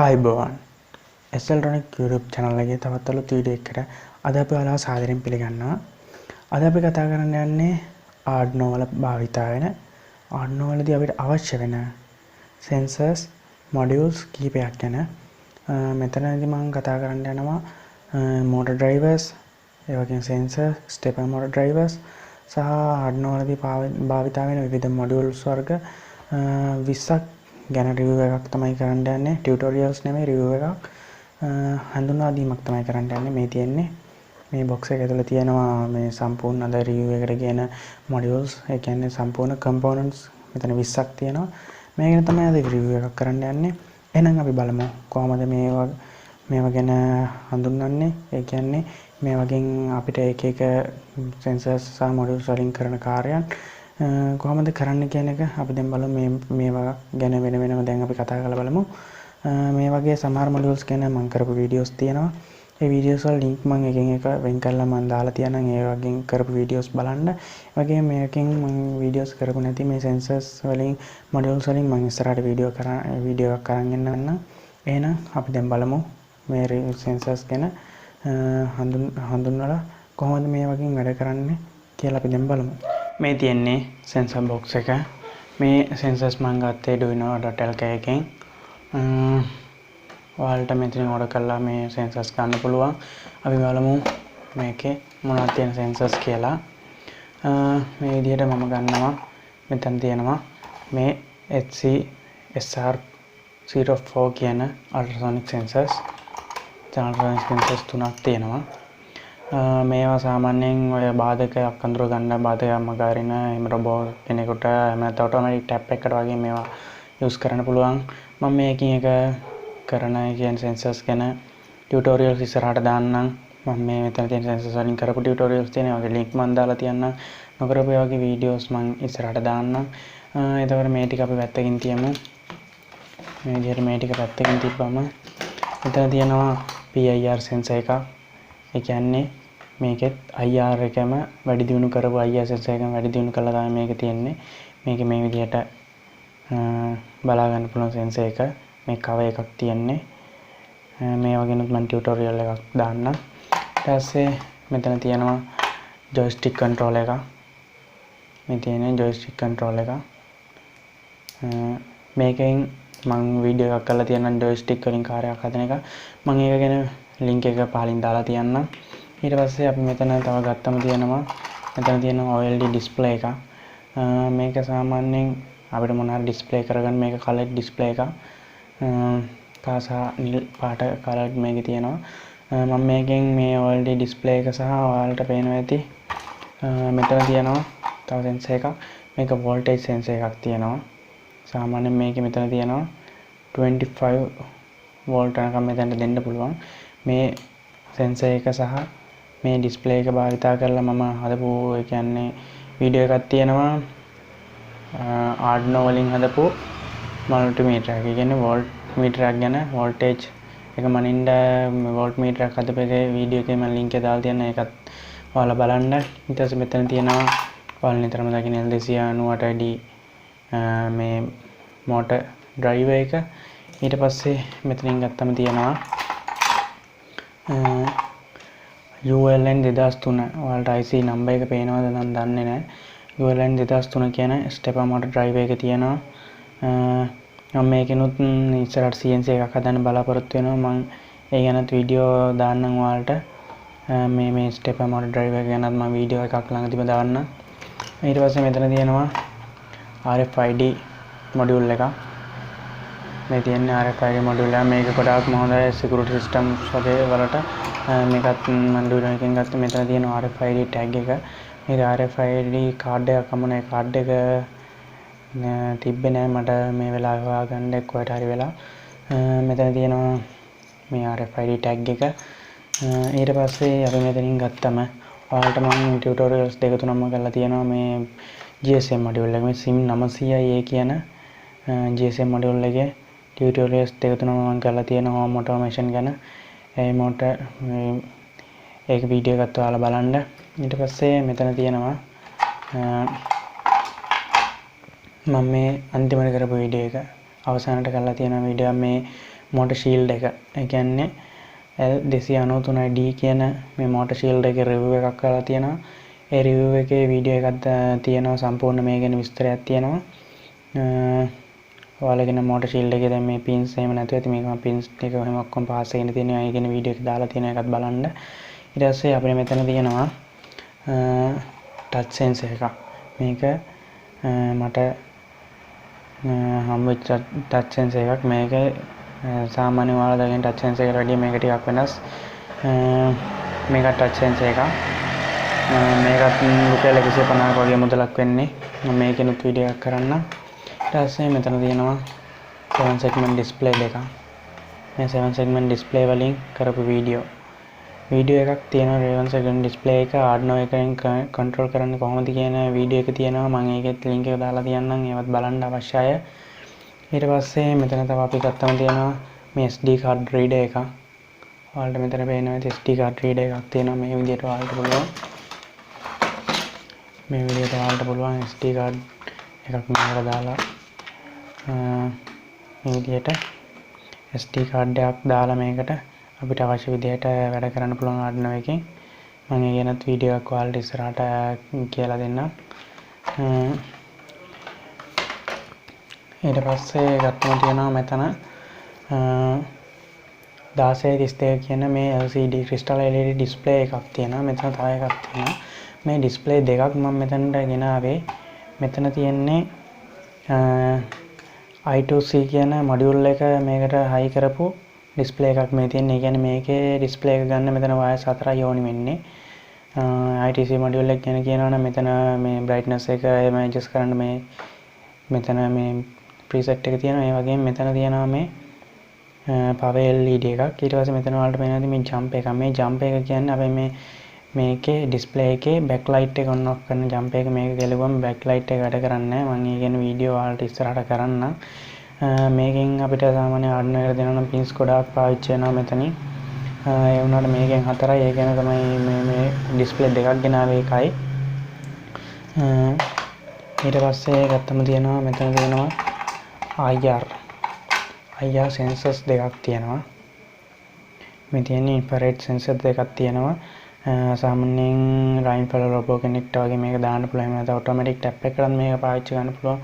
ආයිබෝවන් එල්ටොනික් YouTube channel එකේ තවත් අලුත් වීඩියෝ එකකට අද අපි ඔයාලව සාදරයෙන් පිළිගන්නවා. අද අපි කතා කරන්න යන්නේ Arduino වල භාවිතා වෙන Arduino වලදී අපිට අවශ්‍ය වෙන sensors modules කීපයක් ගැන. මෙතනදී මම කතා කරන්න යනවා motor drivers, ඒ වගේම sensor, stepper motor drivers සහ Arduino වලදී භාවිතා වෙන විවිධ modules වර්ග 20ක් ගැන රිවිව් එකක් තමයි කරන්න යන්නේ. ටියුටෝරියල්ස් නෙමෙයි, රිවිව් එකක්. හඳුන්වා දීමක් තමයි කරන්න යන්නේ. මේ තියෙන්නේ මේ බොක්ස් එක ඇතුළේ තියෙනවා මේ සම්පූර්ණ අද රිවිව් එකට කියන මොඩියුල්ස්. ඒ කියන්නේ සම්පූර්ණ කම්පොනන්ට්ස් මෙතන 20ක් තියෙනවා. මේ ගැන තමයි අද රිවිව් එකක් කරන්න යන්නේ. එහෙනම් අපි බලමු කොහොමද මේවා ගැන හඳුන්වන්නේ. ඒ කියන්නේ මේ වගේ අපිට එක එක sensors සහ modules වලින් කරන කාර්යයන් කොහොමද කරන්න කියන එක අපි දැන් බලමු. මේවා ගැන වෙන වෙනම දැන් අපි කතා කරලා බලමු. මේ වගේ සමහර modules ගැන මම කරපු වීඩියෝස් තියෙනවා. ඒ වීඩියෝස් වල link මම එකින් එක වෙන් කරලා මම දාලා තියනම් ඒ වගේ කරපු වීඩියෝස් බලන්න. ඒ වගේම මේකෙන් මම වීඩියෝස් කරපු නැති මේ sensors වලින් modules වලින් මම ඉස්සරහට වීඩියෝ එකක් කරන් එන්නම්. එහෙනම් අපි දැන් බලමු මේ sensors ගැන හඳුන්වලා කොහොමද මේ වගේ වැඩ කරන්නේ කියලා අපි දැන් බලමු. මේ තියෙන්නේ sensor box එක. මේ sensors මම ගත්තේ Arduino.lk එකෙන්. ඔයාලට මෙතනින් ඕඩර් කරලා මේ sensors ගන්න පුළුවන්. අපි බලමු මේකේ මොනවද තියෙන sensors කියලා. මේ විදිහට මම ගන්නවා. මෙතන තියෙනවා මේ HC-SR04 කියන ultrasonic sensors. ultrasonic sensors තුනක් තියෙනවා. මේවා සාමාන්‍යයෙන් ඔය බාධකයක් අඳුර ගන්න, බාධකයක් මගහරින එහෙම රොබෝ කෙනෙකුට එහෙම නැත්නම් ඔටෝමැටික් ටැප් එකකට වගේ මේවා යූස් කරන්න පුළුවන්. මම මේකින් එක කරන කියන sensors ගැන ටියුටෝරියල්ස් ඉස්සරහට දාන්නම්. මම මේ මෙතන තියෙන sensors වලින් කරපු ටියුටෝරියල්ස් තියෙනවා. ඒගේ link මම දාලා තියන්නම්. නොකරපු ඒ වගේ වීඩියෝස් මම ඉස්සරහට දාන්නම්. එතකොට මේ ටික අපි පැත්තකින් තියමු. මේ විදිහට මේ ටික පැත්තකින් තිබ්බම මෙතන තියෙනවා PIR sensor එකක්. ඒ කියන්නේ මේකෙත් IR එකම වැඩි දියුණු කරපු IR sensor එකම වැඩි දියුණු කරලා තමයි මේක තියෙන්නේ. මේකේ මේ විදිහට බලා ගන්න පුළුවන් sensor එක. මේ cover එකක් තියෙන්නේ. මේ වගේනුත් මම ටියුටෝරියල් එකක් දාන්නම්. ඊට පස්සේ මෙතන තියෙනවා joystick control එක. මේ තියෙන්නේ joystick control එක. මේකෙන් මම වීඩියෝ එකක් කරලා තියෙනවා joystick වලින් කාර්යයක් හදන එක. මම ඒක ගැන link එක පහලින් දාලා තියන්නම්. ඊට පස්සේ අපි මෙතන තව ගත්තම තියෙනවා මෙතන තියෙන OLED display එක. මේක සාමාන්‍යයෙන් අපිට මොනවා display කරගන්න මේක colored display එකක්. පාස නිල් පාට colored මේකේ තියෙනවා. මම මේකෙන් මේ OLED display එක සහ ඔයාලට පේනවා ඇති මෙතන තියෙනවා තව sensor එකක්. මේක voltage sensor එකක් තියෙනවා. සාමාන්‍යයෙන් මේකේ මෙතන තියෙනවා 25 volt යනකම් මෙතනට දෙන්න පුළුවන්. මේ sensor එක සහ මේ display එක භාවිතා කරලා මම හදපු ඒ කියන්නේ වීඩියෝ එකක් තියෙනවා. Arduino වලින් හදපු multimeter එක. ඒ කියන්නේ volt meter එකක් ගැන voltage එක මනින්න volt meter එකක් හදපු එකේ වීඩියෝ එකේ මම link එක දාලා තියන්න. ඒකත් ඔයාලා බලන්න. ඊට පස්සේ මෙතන තියෙනවා ඔයාලා නිතරම දකින්න L298D මේ motor driver එක. ඊට පස්සේ මෙතනින් ගත්තම තියෙනවා ULN 2003. ඔයාලට IC නම්බර් එක පේනවද නම් දන්නේ නැහැ. ULN 2003 කියන stepper motor driver එක තියෙනවා. මම මේකෙනුත් ඉස්සරහට CNC එකක් හදන්න බලාපොරොත්තු වෙනවා. මම ඒ ගැනත් වීඩියෝ දාන්නම් ඔයාලට. මේ stepper motor driver එක ගැනත් මම වීඩියෝ එකක් ළඟදීම දාන්නම්. ඊට පස්සේ මෙතන තියෙනවා RFID module එකක්. මේ තියෙන්නේ RFID module එක. මේක ගොඩාක්ම හොඳයි security systems වගේ වලට. මේකත් මම Arduino එකෙන් ගත්ත. මෙතන තියෙනවා RFID tag එක. මේක RFID card එකක් අමුනේ card එක තිබ්බේ නෑ මට මේ වෙලාවේ හොයාගන්න එක්කවට හරි වෙලා. මෙතන තියෙනවා මේ RFID tag එක. ඊට පස්සේ අපි මෙතනින් ගත්තම ඔයාලට මම ටියුටෝරියල්ස් දෙක තුනක්ම කරලා තියෙනවා මේ GSM module එක. මේ SIM 900A කියන GSM module එකේ ටියුටෝරියල්ස් දෙක තුනක්ම මම කරලා තියෙනවා home automation ගැන. ඒ motor ඒක වීඩියෝ එකත් ඔයාලා බලන්න. ඊට පස්සේ මෙතන තියෙනවා මම මේ අන්තිමට කරපු වීඩියෝ එක අවසානට කරලා තියෙන වීඩියෝ මේ motor shield එක. ඒ කියන්නේ L293D කියන මේ motor shield එකේ review එකක් කරලා තියෙනවා. ඒ review එකේ වීඩියෝ එකක් තියෙනවා සම්පූර්ණ මේ ගැන විස්තරයක් තියෙනවා. ඔයාලගෙන motor shield එකේ දැන් මේ pins එහෙම නැතුව ඇති මේක pins ටික එහෙම ඔක්කොම පාස් වෙගෙන තියෙනවා. ඒ ගැන වීඩියෝ එක දාලා තියෙන එකත් බලන්න. ඊට පස්සේ අපිට මෙතන තියෙනවා touch sensor එකක්. මේක මට හම්බෙච්ච touch sensor එකක්. මේක සාමාන්‍ය ඔයාලා දාගෙන touch sensor එකට වැඩිය මේක ටිකක් වෙනස්. මේක touch sensor එකක්. මේකත් රුපියල් 150ක වගේ මුදලක් වෙන්නේ. මම මේකෙනුත් වීඩියෝ එකක් කරන්න. ඊට පස්සේ මෙතන තියෙනවා 7 segment display දෙකක්. මේ 7 segment display වලින් කරපු වීඩියෝ එකක් තියෙනවා. 7 segment display එක Arduino එකෙන් control කරන්න කොහොමද කියන වීඩියෝ එක තියෙනවා. මම ඒකෙත් link එක දාලා තියන්නම්. ඒවත් බලන්න අවශ්‍ය අය. ඊට පස්සේ මෙතන තව අපි ගත්තම තියෙනවා මේ SD card reader එක. ඔයාලට මෙතන පේනවා SD card reader එකක් තියෙනවා. මේ විදිහට ඔයාලට පුළුවන්. මේ විදිහට ඔයාලට පුළුවන් SD card එකක් මේකට දාලා මේ විදිහට SD card එකක් දාලා මේකට අපිට අවශ්‍ය විදිහට වැඩ කරන්න පුළුවන් Arduino එකෙන්. මම ඒ ගැනත් වීඩියෝ එකක් ඔයාලට ඉස්සරහට කියලා දෙන්නම්. ඊට පස්සේ ගත්තම තියෙනවා මෙතන 1632 කියන මේ LCD crystal LED display එකක් තියෙනවා. මෙතන තව එකක් තියෙනවා. මේ display දෙකක් මම මෙතනට ගෙනාවේ. මෙතන තියෙන්නේ I2C කියන module එක මේකට high කරපු display එකක් මේ තියෙන්නේ. ඒ කියන්නේ මේකේ display එක ගන්න මෙතන wires 4යි ඕනි වෙන්නේ. ITC module එක ගැන කියනවා නම් මෙතන මේ brightness එක එහෙම adjust කරන්න මේ මෙතන මේ preset එක තියෙනවා. ඒ වගේම මෙතන තියෙනවා මේ power LED එකක්. ඊට පස්සේ මෙතන ඔයාලට පේනවා මේ jump එක. මේ jump එක කියන්නේ අපි මේකේ display එකේ backlight එක on off කරන jump එක. මේක ගැලුවම backlight එක වැඩ කරන්නේ නැහැ. මම ඒ ගැන වීඩියෝ ඔයාලට ඉස්සරහට කරන්නම්. මේකෙන් අපිට සාමාන්‍ය Arduino එකට දෙනවා නම් pins ගොඩාක් පාවිච්චි වෙනවා මෙතනින්. ඒ වුණාට මේකෙන් 4යි. ඒ ගැන තමයි මේ display දෙකක් ගෙනාවේ එකයි. ඊට පස්සේ ගත්තම තියෙනවා මෙතන තියෙනවා IR sensors දෙකක් තියෙනවා. මේ තියෙන්නේ infrared sensor දෙකක් තියෙනවා. සාමාන්‍යයෙන් rainfall robo connector වගේ මේක දාන්න පුළුවන්. එහෙම නැත්නම් automatic tap එකකට මේක පාවිච්චි කරන්න පුළුවන්.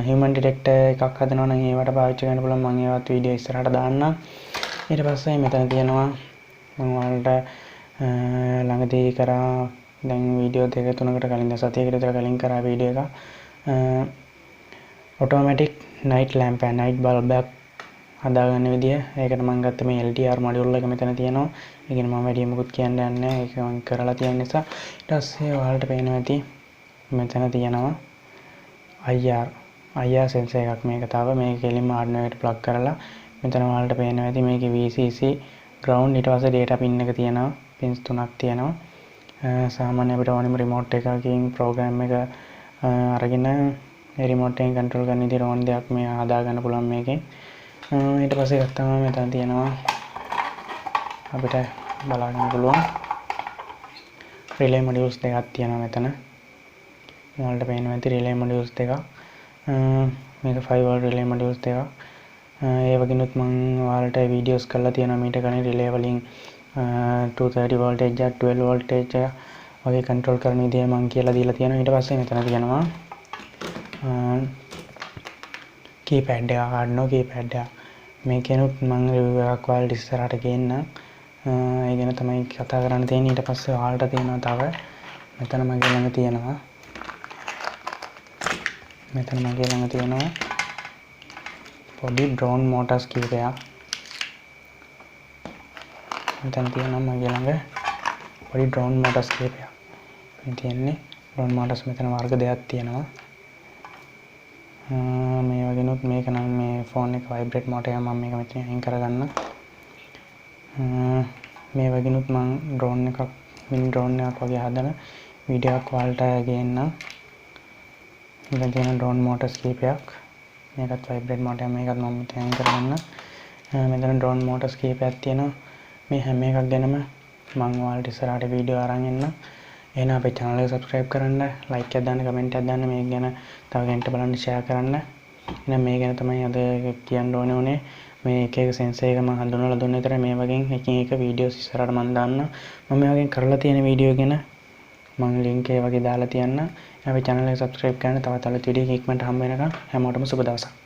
human detector එකක් හදනවා නම් ඒවට පාවිච්චි කරන්න පුළුවන්. මම ඒවත් වීඩියෝ ඉස්සරහට දාන්නම්. ඊට පස්සේ මෙතන තියෙනවා මම ඔයාලට ළඟදී කරා දැන් වීඩියෝ 2-3කට කලින් සතියකට විතර කලින් කරා වීඩියෝ එක automatic night lamp and night bulb එකක් හදාගන්න විදිය. ඒකට මම ගත්ත මේ LTR module එක මෙතන තියෙනවා. ඒ කියන්නේ මම වැඩි මොකුත් කියන්න යන්නේ නැහැ. ඒක මම කරලා තියෙන නිසා. ඊට පස්සේ ඔයාලට පේනවා ඇති මෙතන තියෙනවා IR sensor එකක්. මේක තව මේක කෙලින්ම Arduino එකට plug කරලා මෙතන ඔයාලට පේනවා ඇති මේකේ VCC ground ඊට පස්සේ data pin එක තියෙනවා. pins 3ක් තියෙනවා. සාමාන්‍ය අපිට ඕනෙම remote එකකින් program එක අරගෙන ඒ remote එකෙන් control කරන විදිහට ඕන දෙයක් මේ හදා ගන්න පුළුවන් මේකෙන්. ඊට පස්සේ ගත්තම මෙතන තියෙනවා අපිට බලා ගන්න පුළුවන් relay modules දෙකක් තියෙනවා මෙතන. ඔයාලට පේනවා ඇති relay modules දෙකක්. මේක 5 volt relay modules දෙකක්. ඒ වගේනුත් මම ඔයාලට වීඩියෝස් කරලා තියෙනවා මීට කලින් relay වලින් 230 voltage එක 12 voltage එක වගේ control කරන විදිය මම කියලා දීලා තියෙනවා. ඊට පස්සේ මෙතන තියෙනවා keypad එක Arduino keypad එක. මේකෙනුත් මම review එකක් ඔයාලට ඉස්සරහට ගේන්න. ඒ ගැන තමයි කතා කරන්න තියෙන්නේ. ඊට පස්සේ ඔයාලට තියෙනවා තව මෙතන මගේ ළඟ තියෙනවා පොඩි drone motors කීපයක්. මෙතන තියෙනවා මගේ ළඟ පොඩි drone motors කීපයක්. මේ තියෙන්නේ drone motors මෙතන වර්ග දෙකක් තියෙනවා. මේ වගේනොත් මේක නම් මේ ෆෝන් එක vibrate mode එක මම මේක මෙතන අයින් කරගන්න. මේ වගේනොත් මම drone එකක් mini drone එකක් වගේ හදන වීඩියෝ එකක් ඔයාලට ගේන්නම්. මෙතන තියෙන drone motors කීපයක්. මේකත් vibrate mode එක මේකත් මම මෙතන අයින් කරගන්න. මෙතන drone motors කීපයක් තියෙනවා. මේ හැම එකක් ගැනම මම ඔයාලට ඉස්සරහට වීඩියෝ අරන් එන්නම්. එහෙනම් අපේ channel එක subscribe කරන්න, like එකක් දාන්න, comment එකක් දාන්න, මේක ගැන තව කෙනෙක්ට බලන්න share කරන්න. එහෙනම් මේ ගැන තමයි අද කියන්න ඕනේ. මේ එක එක සෙන්සර් එක මම හඳුන්වලා දුන්න විතර මේ වගේ එකින් එක වීඩියෝස් ඉස්සරහට මම දාන්නම්. මම මේ වගේ කරලා තියෙන වීඩියෝ ගැන මම ලින්ක් ඒ වගේ දාලා තියන්න. අපේ channel එක subscribe කරන්න. තවත් අලුත් වීඩියෝ එකක් ඉක්මනට හම්බ වෙනකම් හැමෝටම සුබ දවසක්.